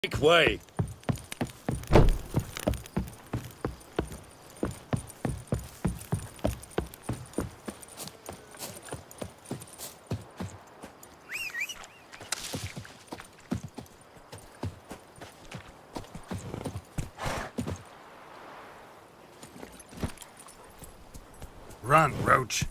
Make way! Run, Roach.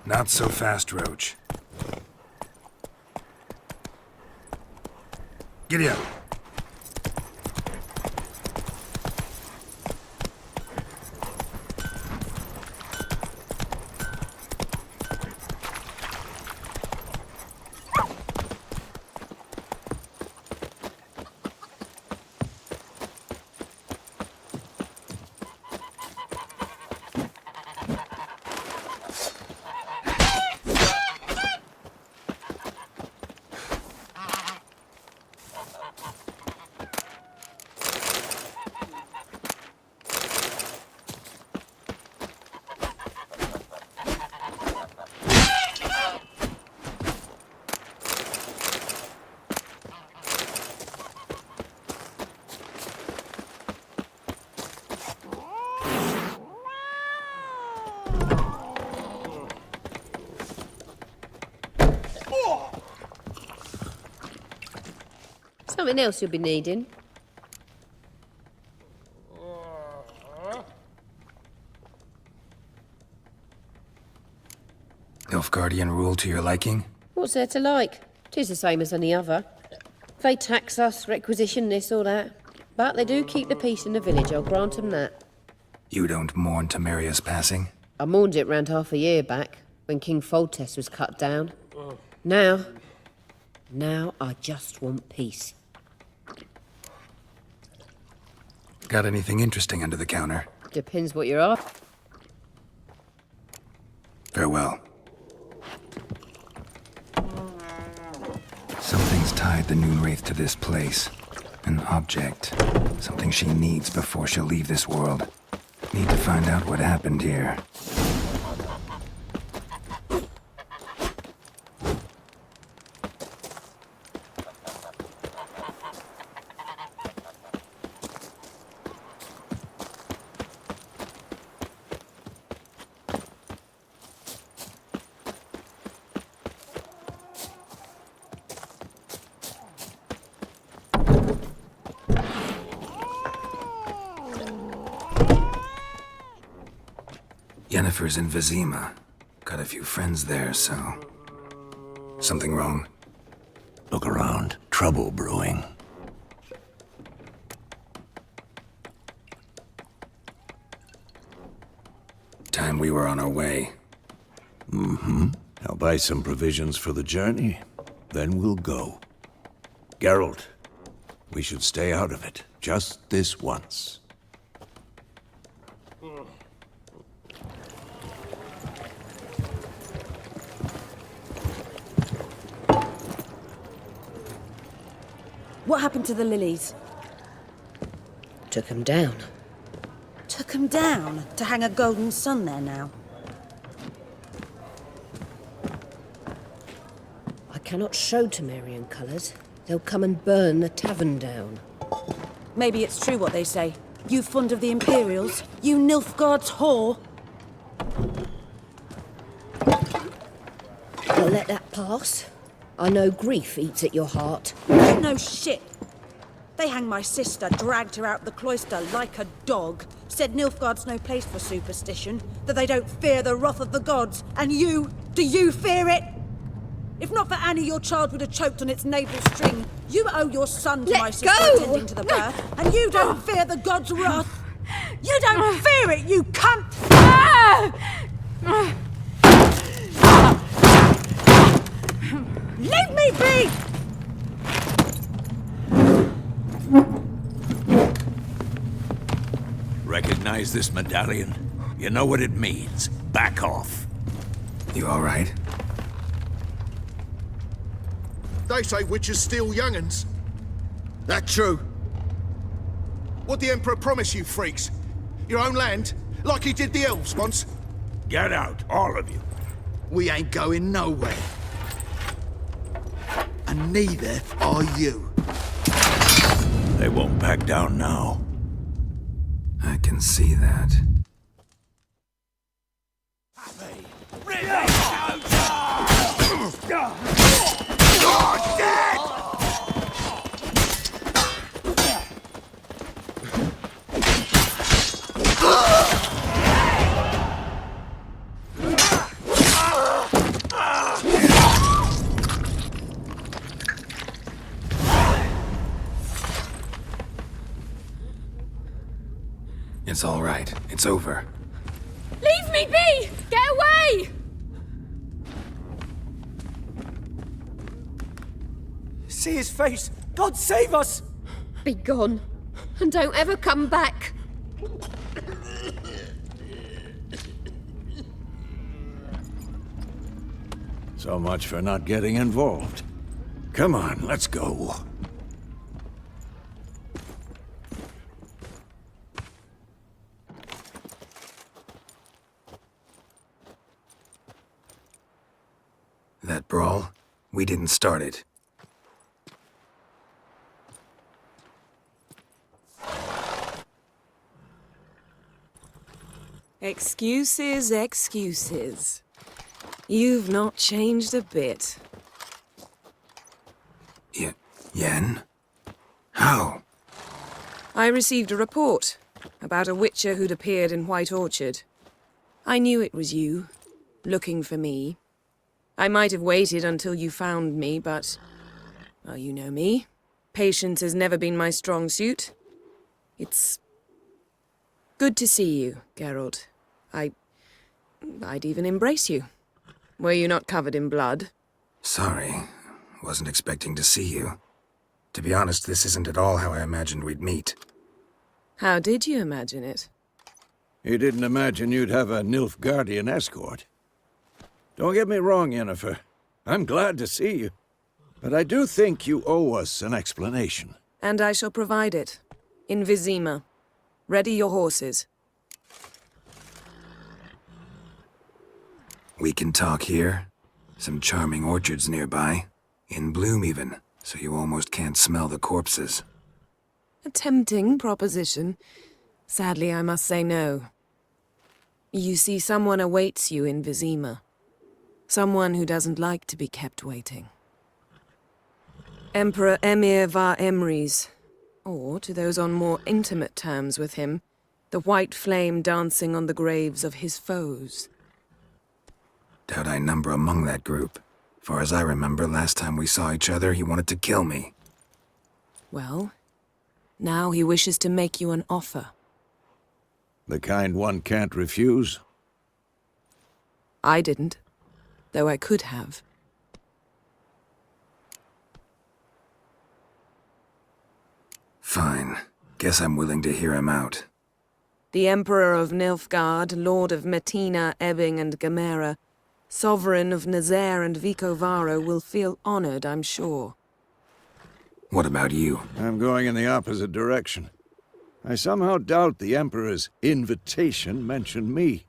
Not so fast, Roach. Giddy up. Something else you'll be needing. Nilfgaardian rule to your liking? What's there to like? 'Tis the same as any other. They tax us, requisition this or that. But they do keep the peace in the village, I'll grant 'em that. You don't mourn Temeria's passing? I mourned it round half a year back, when King Foltest was cut down. Now I just want peace. Got anything interesting under the counter? Depends what you're after. Farewell. Something's tied the Noonwraith to this place. An object. Something she needs before she'll leave this world. Need to find out what happened here. Yennefer's in Vizima. Got a few friends there, so... Something wrong? Look around. Trouble brewing. Time we were on our way. I'll buy some provisions for the journey. Then we'll go. Geralt, we should stay out of it. Just this once. What happened to the lilies? Took 'em down. Took 'em down to hang a golden sun there now. I cannot show Temerian colours. They'll come and burn the tavern down. Maybe it's true what they say. You fond of the Imperials? You Nilfgaard's whore? You'll let that pass? I know grief eats at your heart. You know shit. They hanged my sister, dragged her out the cloister like a dog, said Nilfgaard's no place for superstition, that they don't fear the wrath of the gods. And you, do you fear it? If not for Annie, your child would have choked on its navel string. You owe your son to my sister attending to the birth, and you don't fear the gods' wrath. You don't fear it, you cunt! Leave me be! Recognize this medallion? You know what it means. Back off. You all right? They say witches steal young'uns. That true? What the Emperor promise you, freaks? Your own land? Like he did the elves once? Get out, all of you. We ain't going nowhere. And neither are you. They won't back down now. I can see that. It's all right. It's over. Leave me be! Get away! See his face! God save us! Be gone, and don't ever come back. So much for not getting involved. Come on, let's go. That brawl, we didn't start it. Excuses, excuses. You've not changed a bit. Yen? How? I received a report about a witcher who'd appeared in White Orchard. I knew it was you, looking for me. I might have waited until you found me, but... well, you know me. Patience has never been my strong suit. It's... good to see you, Geralt. I'd even embrace you. Were you not covered in blood? Sorry. Wasn't expecting to see you. To be honest, this isn't at all how I imagined we'd meet. How did you imagine it? You didn't imagine you'd have a Nilfgaardian escort. Don't get me wrong, Yennefer. I'm glad to see you. But I do think you owe us an explanation. And I shall provide it. In Vizima. Ready your horses. We can talk here. Some charming orchards nearby. In bloom even, so you almost can't smell the corpses. A tempting proposition. Sadly, I must say no. You see, someone awaits you in Vizima. Someone who doesn't like to be kept waiting. Emperor Emir var Emrys, or, to those on more intimate terms with him, the white flame dancing on the graves of his foes. Doubt I number among that group. Far as I remember, last time we saw each other, he wanted to kill me. Well, now he wishes to make you an offer. The kind one can't refuse. I didn't, though I could have. Fine. Guess I'm willing to hear him out. The Emperor of Nilfgaard, Lord of Metina, Ebbing and Gamera, Sovereign of Nazaire and Vicovaro will feel honored, I'm sure. What about you? I'm going in the opposite direction. I somehow doubt the Emperor's invitation mentioned me.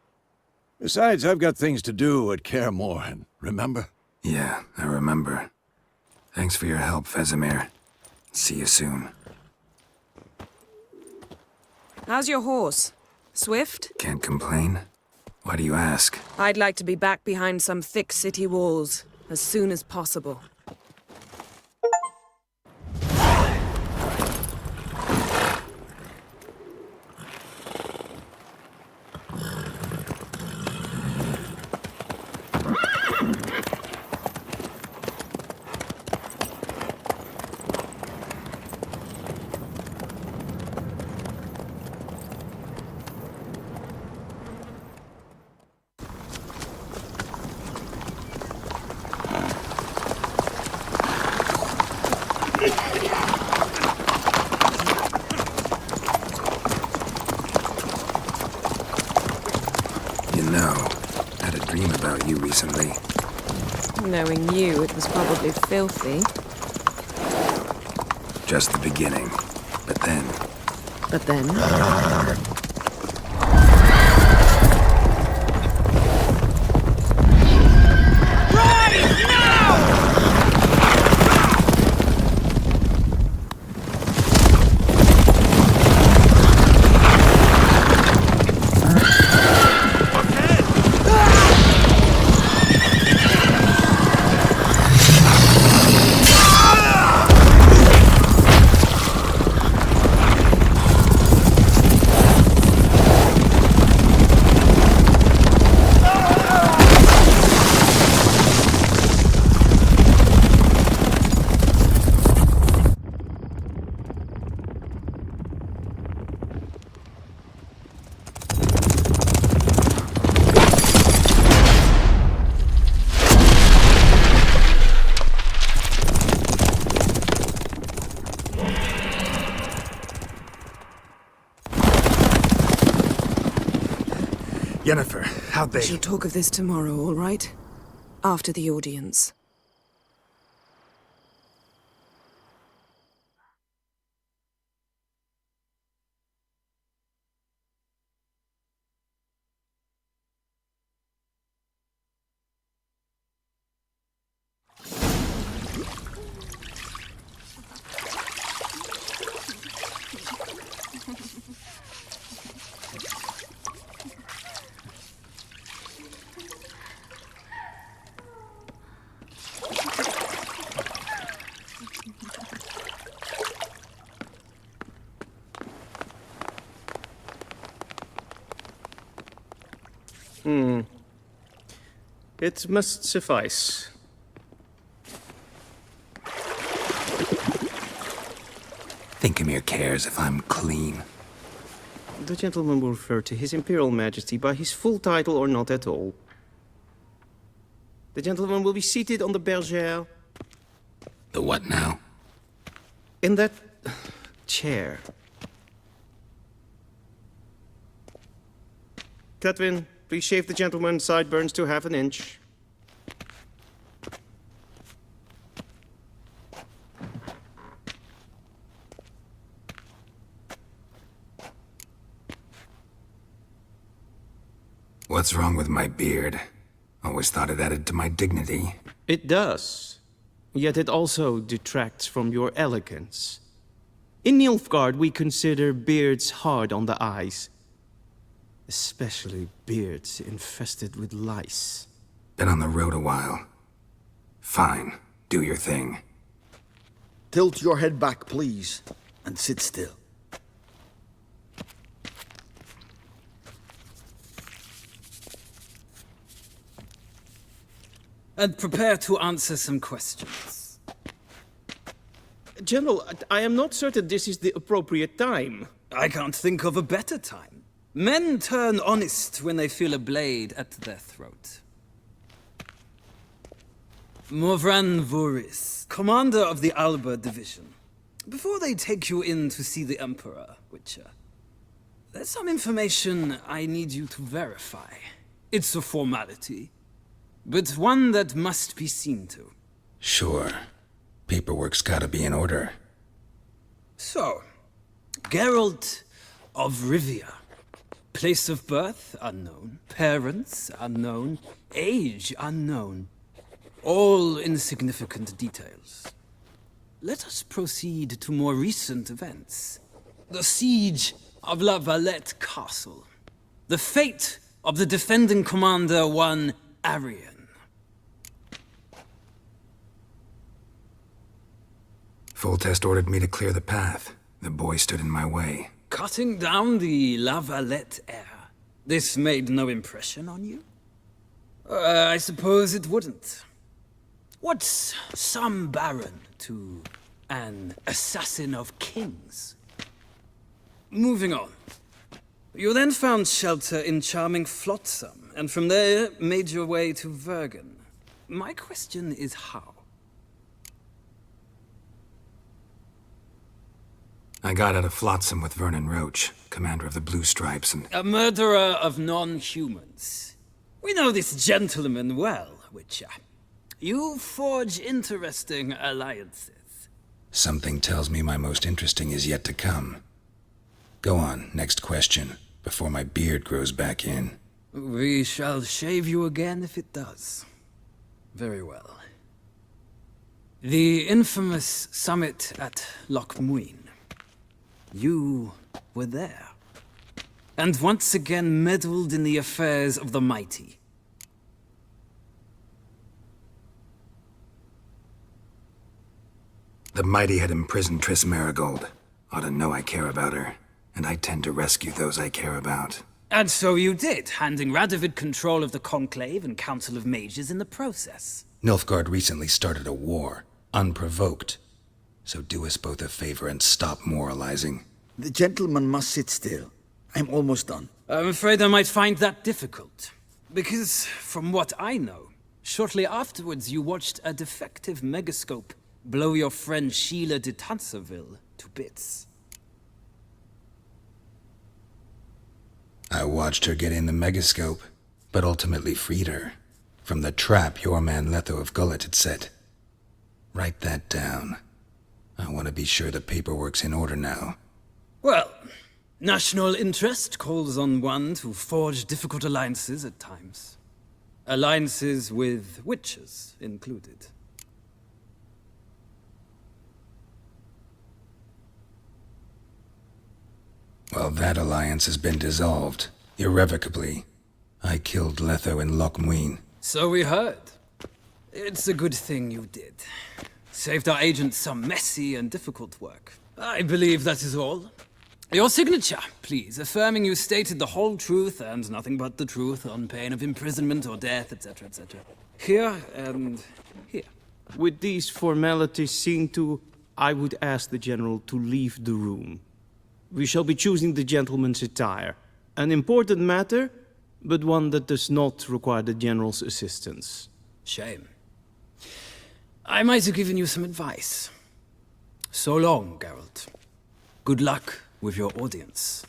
Besides, I've got things to do at Kaer Morhen, remember? Yeah, I remember. Thanks for your help, Vesemir. See you soon. How's your horse? Swift? Can't complain. Why do you ask? I'd like to be back behind some thick city walls as soon as possible. You know, I had a dream about you recently. Knowing you, it was probably filthy. Just the beginning. But then, But then... Yennefer, how'd they... We shall talk of this tomorrow, all right? After the audience. It must suffice. Thinkamere cares if I'm clean. The gentleman will refer to His Imperial Majesty by his full title or not at all. The gentleman will be seated on the bergère. The what now? In that chair. Catwin, please shave the gentleman's sideburns to half an inch. What's wrong with my beard? Always thought it added to my dignity. It does. Yet it also detracts from your elegance. In Nilfgaard, we consider beards hard on the eyes. Especially beards infested with lice. Been on the road a while. Fine, do your thing. Tilt your head back, please, and sit still. And prepare to answer some questions. General, I am not certain this is the appropriate time. I can't think of a better time. Men turn honest when they feel a blade at their throat. Morvran Voris, commander of the Alba Division. Before they take you in to see the Emperor, Witcher, there's some information I need you to verify. It's a formality, but one that must be seen to. Sure. Paperwork's gotta be in order. So, Geralt of Rivia. Place of birth, unknown. Parents, unknown. Age, unknown. All insignificant details. Let us proceed to more recent events. The siege of La Valette Castle. The fate of the defending commander, one Arian. Foltest ordered me to clear the path. The boy stood in my way. Cutting down the La Valette heir. This made no impression on you? I suppose it wouldn't. What's some baron to an assassin of kings? Moving on. You then found shelter in charming Flotsam, and from there made your way to Vergen. My question is how? I got out of Flotsam with Vernon Roach, commander of the Blue Stripes, and... A murderer of non-humans. We know this gentleman well, Witcher. You forge interesting alliances. Something tells me my most interesting is yet to come. Go on, next question, before my beard grows back in. We shall shave you again if it does. Very well. The infamous summit at Loch Muin. You were there. And once again meddled in the affairs of the mighty. The mighty had imprisoned Triss Marigold. Ought to know I care about her, and I tend to rescue those I care about. And so you did, handing Radovid control of the Conclave and Council of Mages in the process. Nilfgaard recently started a war, unprovoked. So do us both a favor and stop moralizing. The gentleman must sit still. I'm almost done. I'm afraid I might find that difficult. Because, from what I know, shortly afterwards you watched a defective megascope blow your friend Sheila de Tanserville to bits. I watched her get in the megascope, but ultimately freed her from the trap your man Letho of Gullet had set. Write that down. I want to be sure the paperwork's in order now. Well, national interest calls on one to forge difficult alliances at times. Alliances with witches included. Well, that alliance has been dissolved, irrevocably. I killed Letho in Loch Muin. So we heard. It's a good thing you did. Saved our agent some messy and difficult work. I believe that is all. Your signature, please, affirming you stated the whole truth and nothing but the truth on pain of imprisonment or death, etc., etc. Here and here. With these formalities seen to, I would ask the General to leave the room. We shall be choosing the gentleman's attire. An important matter, but one that does not require the General's assistance. Shame. I might have given you some advice. So long, Geralt. Good luck with your audience.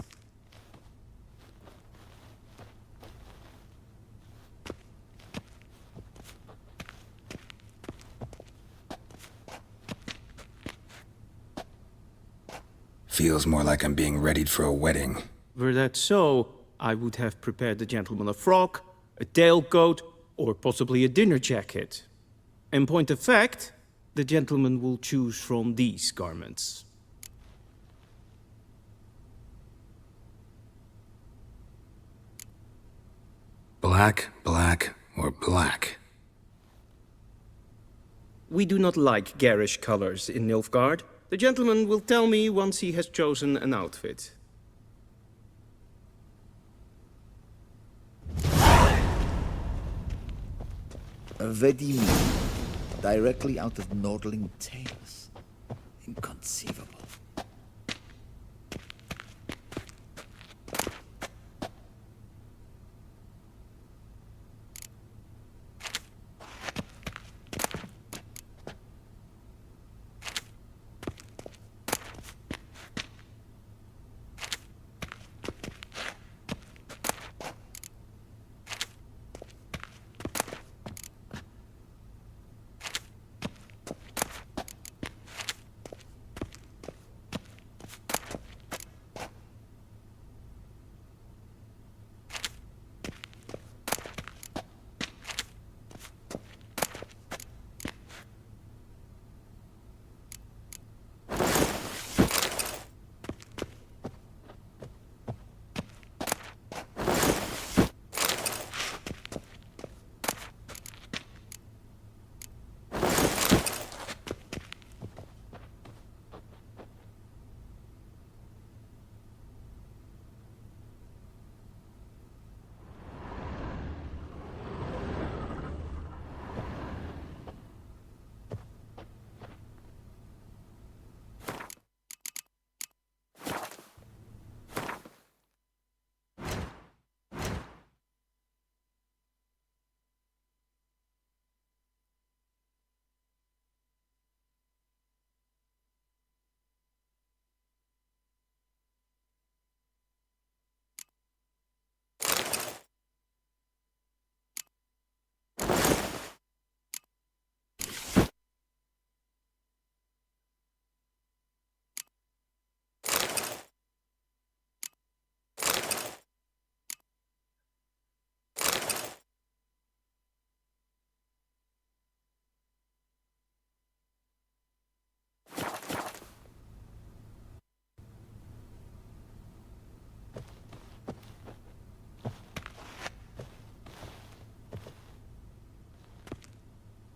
Feels more like I'm being readied for a wedding. Were that so, I would have prepared the gentleman a frock, a tailcoat, or possibly a dinner jacket. In point of fact, the gentleman will choose from these garments. Black, black, or black? We do not like garish colors in Nilfgaard. The gentleman will tell me once he has chosen an outfit. A Vedimi, directly out of Nordling Tales. Inconceivable.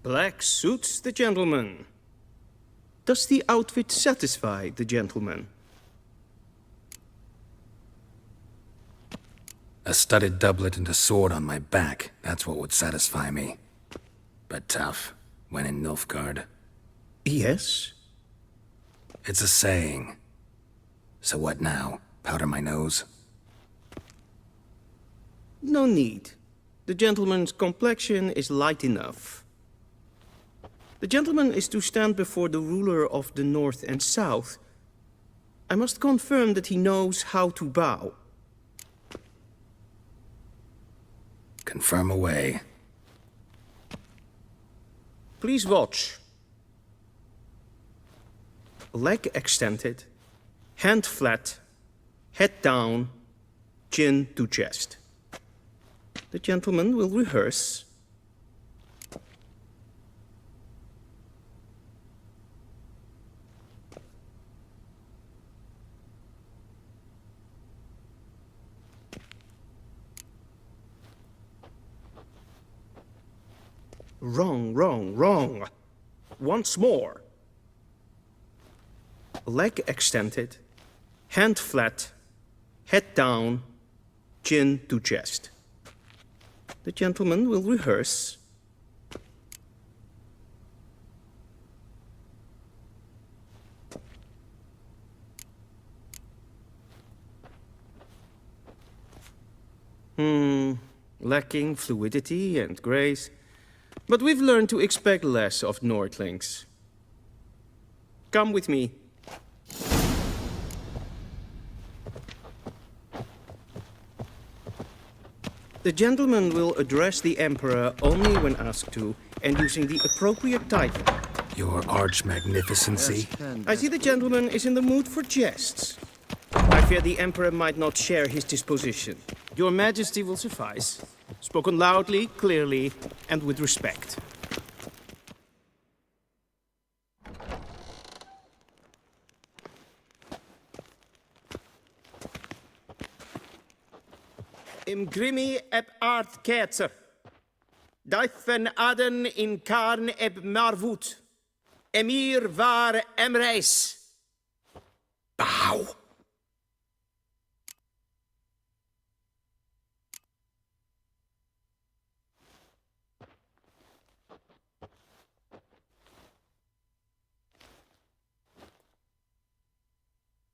Black suits the gentleman. Does the outfit satisfy the gentleman? A studded doublet and a sword on my back, that's what would satisfy me. But tough, when in Nilfgaard. Yes. It's a saying. So what now? Powder my nose? No need. The gentleman's complexion is light enough. The gentleman is to stand before the ruler of the North and South. I must confirm that he knows how to bow. Confirm away. Please watch. Leg extended, hand flat, head down, chin to chest. The gentleman will rehearse. Wrong, wrong, wrong. Once more. Leg extended, hand flat, head down, chin to chest. The gentleman will rehearse. Lacking fluidity and grace. But we've learned to expect less of Nordlings. Come with me. The gentleman will address the Emperor only when asked to, and using the appropriate title. Your arch-magnificency? I see the gentleman is in the mood for jests. I fear the Emperor might not share his disposition. Your Majesty will suffice. Spoken loudly, clearly, and with respect. Im grimi eb art ketzer. Daifen aden in karn eb marvut. Emir var emreis. Bow!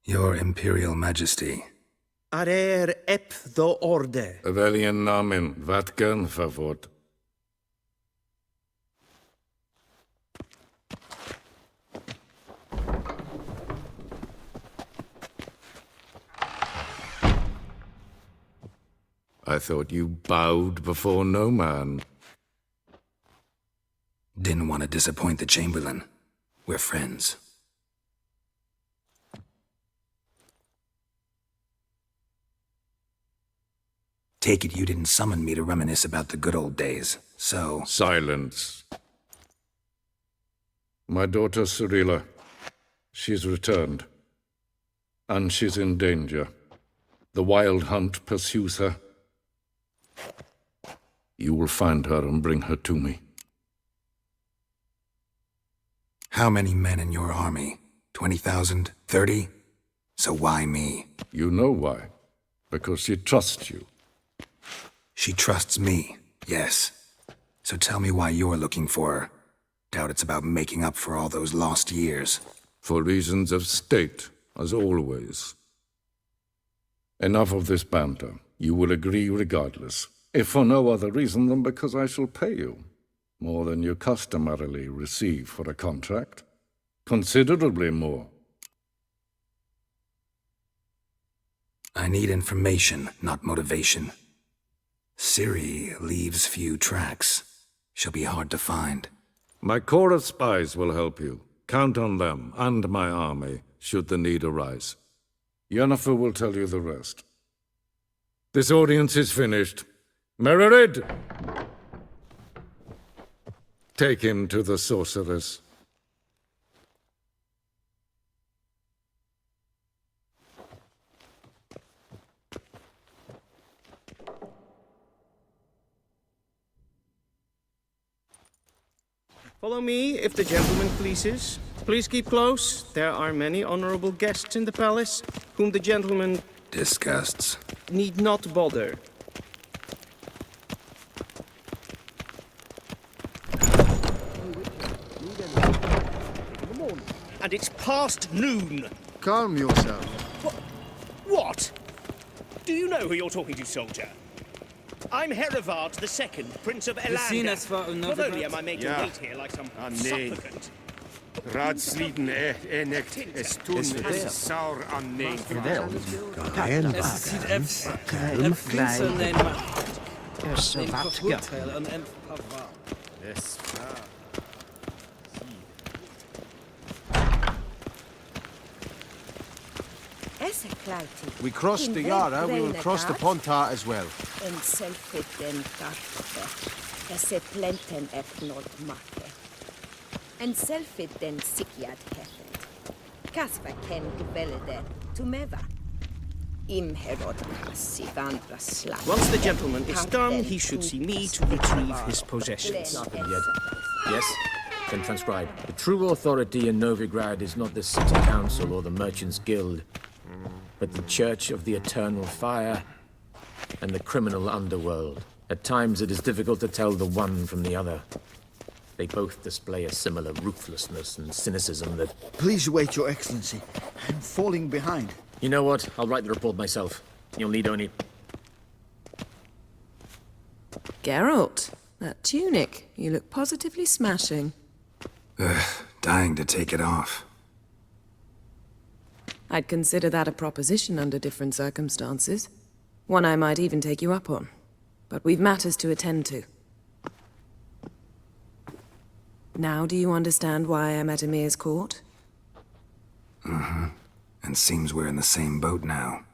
Your Imperial Majesty. Arer ep the orde. Welchen Namen? Wat gern verwort? I thought you bowed before no man. Didn't want to disappoint the Chamberlain. We're friends. Take it you didn't summon me to reminisce about the good old days, so... Silence. My daughter Cyrilla, she's returned. And she's in danger. The Wild Hunt pursues her. You will find her and bring her to me. How many men in your army? 20,000? 30? So why me? You know why. Because she trusts you. She trusts me, yes. So tell me why you're looking for her. Doubt it's about making up for all those lost years. For reasons of state, as always. Enough of this banter. You will agree regardless. If for no other reason than because I shall pay you. More than you customarily receive for a contract. Considerably more. I need information, not motivation. Ciri leaves few tracks. She'll be hard to find. My corps of spies will help you. Count on them, and my army, should the need arise. Yennefer will tell you the rest. This audience is finished. Mererid! Take him to the sorceress. Follow me, if the gentleman pleases. Please keep close. There are many honorable guests in the palace, whom the gentleman Disgusts. need not bother. And it's past noon. Calm yourself. What? Do you know who you're talking to, soldier? I'm Herivard II, Prince of Elander. Not only am I made to wait here like some supplicant. Raadsleden echt es tun es sauer aan nee. We crossed the Yara, we will cross the Pontar as well. En selfie den kaffe. Esse plenten efnod make. En selfie den sikjad heffet. Kasva ken gebelde tumeva. Im herod kassi vandra slag. Once the gentleman is done, he should see me to retrieve his possessions. Nothing yet. Yes? Then transcribe. The true authority in Novigrad is not the City Council or the Merchants' Guild, but the Church of the Eternal Fire and the criminal underworld. At times it is difficult to tell the one from the other. They both display a similar ruthlessness and cynicism that... Please wait, Your Excellency. I'm falling behind. You know what? I'll write the report myself. You'll need only... Geralt, that tunic. You look positively smashing. Dying to take it off. I'd consider that a proposition under different circumstances. One I might even take you up on. But we've matters to attend to. Now do you understand why I'm at Emir's court? Mm-hmm. And seems we're in the same boat now.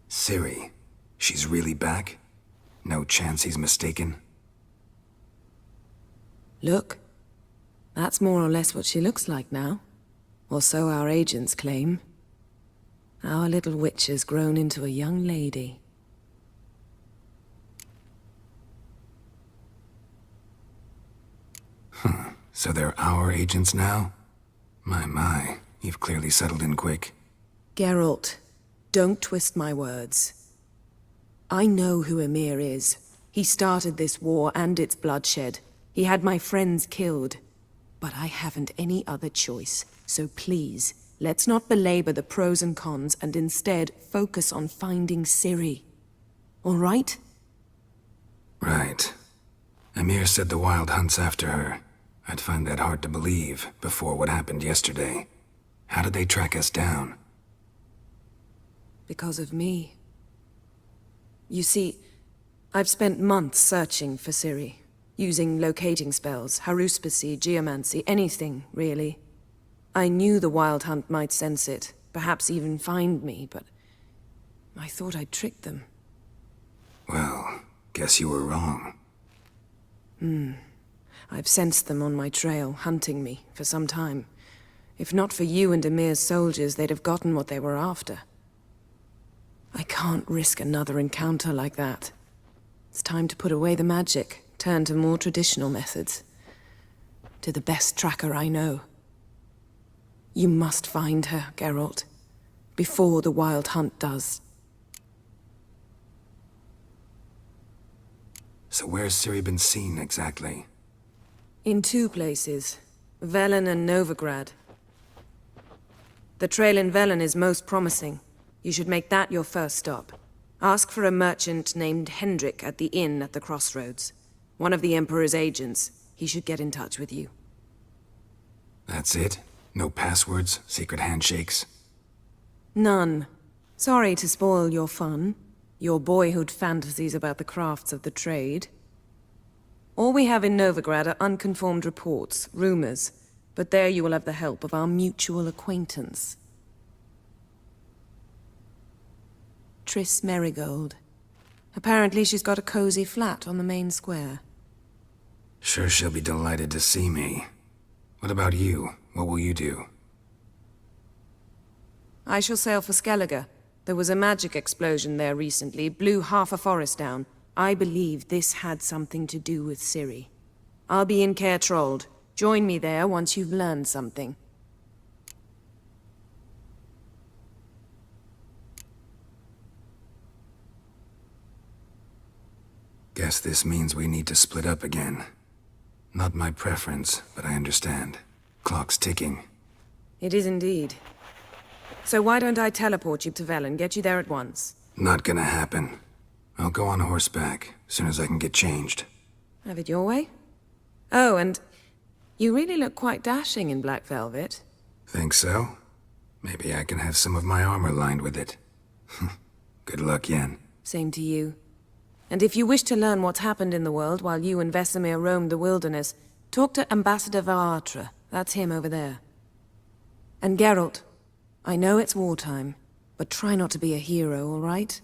Ciri, she's really back? No chance he's mistaken? Look. That's more or less what she looks like now. Or so our agents claim. Our little witch has grown into a young lady. So they're our agents now? My, you've clearly settled in quick. Geralt, don't twist my words. I know who Emir is. He started this war and its bloodshed. He had my friends killed. But I haven't any other choice. So please, let's not belabor the pros and cons and instead focus on finding Ciri. All right? Right. Emir said the Wild Hunt's after her. I'd find that hard to believe before what happened yesterday. How did they track us down? Because of me. You see, I've spent months searching for Ciri. Using locating spells, haruspicy, geomancy, anything, really. I knew the Wild Hunt might sense it, perhaps even find me, but I thought I'd tricked them. Well, guess you were wrong. I've sensed them on my trail, hunting me, for some time. If not for you and Emir's soldiers, they'd have gotten what they were after. I can't risk another encounter like that. It's time to put away the magic, turn to more traditional methods. To the best tracker I know. You must find her, Geralt. Before the Wild Hunt does. So where's Ciri been seen, exactly? In two places. Velen and Novigrad. The trail in Velen is most promising. You should make that your first stop. Ask for a merchant named Hendrik at the inn at the crossroads. One of the Emperor's agents. He should get in touch with you. That's it? No passwords, secret handshakes? None. Sorry to spoil your fun. Your boyhood fantasies about the crafts of the trade. All we have in Novigrad are unconformed reports, rumors. But there you will have the help of our mutual acquaintance. Triss Merigold. Apparently she's got a cozy flat on the main square. Sure she'll be delighted to see me. What about you? What will you do? I shall sail for Skellige. There was a magic explosion there recently, blew half a forest down. I believe this had something to do with Ciri. I'll be in Caer Trold. Join me there once you've learned something. Guess this means we need to split up again. Not my preference, but I understand. Clock's ticking. It is indeed. So why don't I teleport you to Vel and get you there at once? Not gonna happen. I'll go on horseback, as soon as I can get changed. Have it your way? Oh, and you really look quite dashing in black velvet. Think so? Maybe I can have some of my armor lined with it. Good luck, Yen. Same to you. And if you wish to learn what's happened in the world while you and Vesemir roamed the wilderness, talk to Ambassador Varatra. That's him over there. And Geralt, I know it's wartime, but try not to be a hero, all right?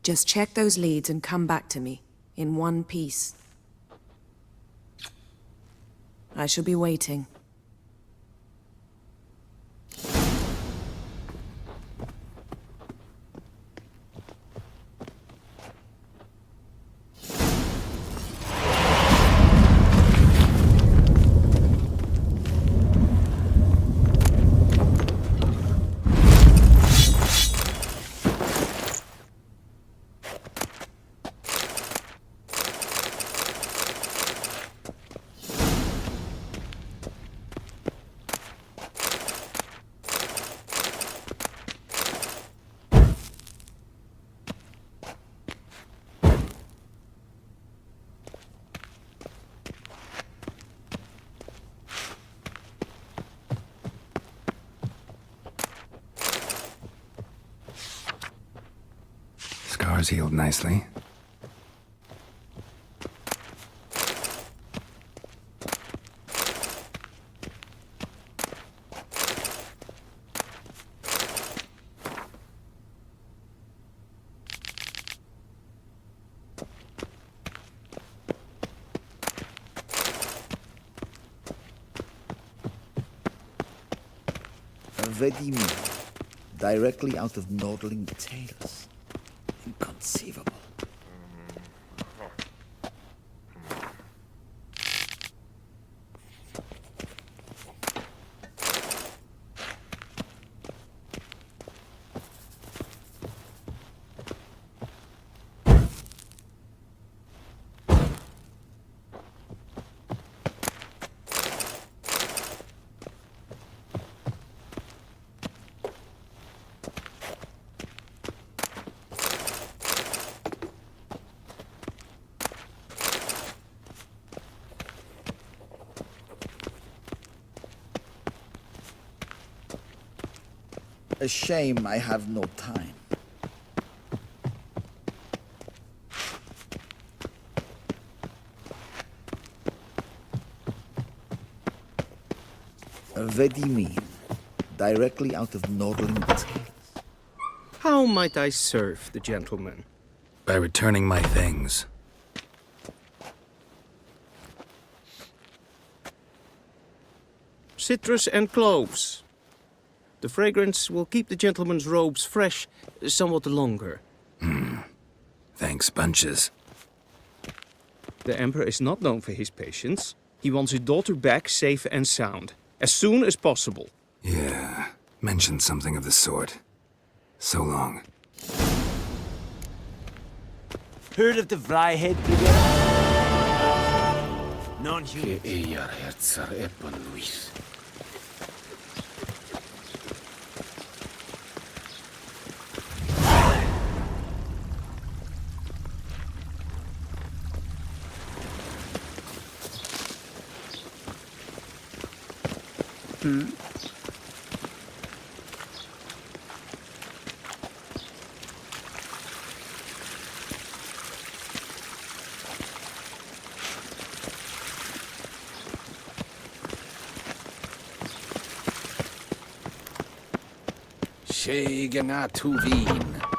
Just check those leads and come back to me, in one piece. I shall be waiting. Scars healed nicely. Vedimi, directly out of Nordling tales. Inconceivable. A shame I have no time. Vedimi, directly out of Nordling tales. How might I serve the gentleman? By returning my things. Citrus and cloves. The fragrance will keep the gentleman's robes fresh somewhat longer. Thanks, bunches. The Emperor is not known for his patience. He wants his daughter back safe and sound, as soon as possible. Yeah, mentioned something of the sort. So long. Heard of the Vryhead Brigade? Non-human. Shegana Tuvin.